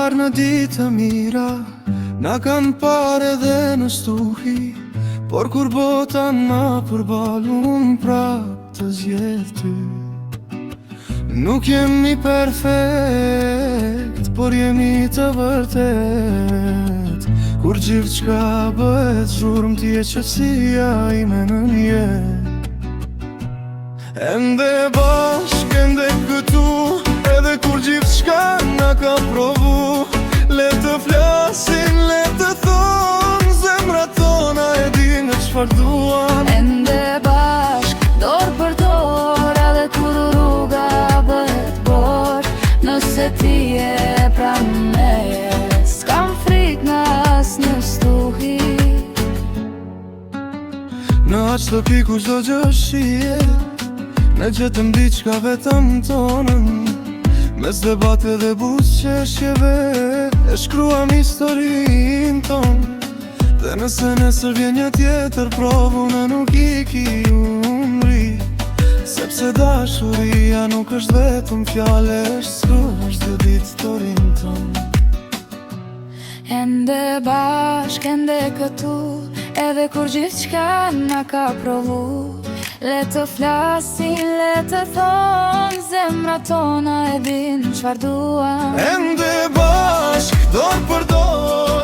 parë në ditë mira, na kanë parë edhe në stuhi, por kur bota na përbalë, unë prap të zjedh ty. Nuk jemi perfekt, por jemi të vërtet. Kur gjithë qka bëhet zhurmë, ti e qëtësia ime në njetë. Ende bashk, ende këtu, edhe kur gjithë qka nga ka provu. Le të flasin, le të thonë, zemra tona e di në qfar duan. Ende bashk, dorë për dorë, edhe kur rruga bëhet borë. Nëse ti e pranë meje, s'kam frik në as një stuhi. Në aq të piku qdo gjëshie, ne gjetëm diqka vetëm tonën. Mes debate dhe buzëqeshjeve, e shkruam historin ton. Dhe nëse nesër vjen një tjetër provu, në nuk i ki unë ri. Sepse dashuria nuk është vetëm fjale, shkruash dhe ditë torin ton. Ende bashk, ende këtu, edhe kur gjithë qka nga ka provu. Le të flasin, le të thonë, zemra tona e din qfar duan. Ende bashk, dorë për dorë,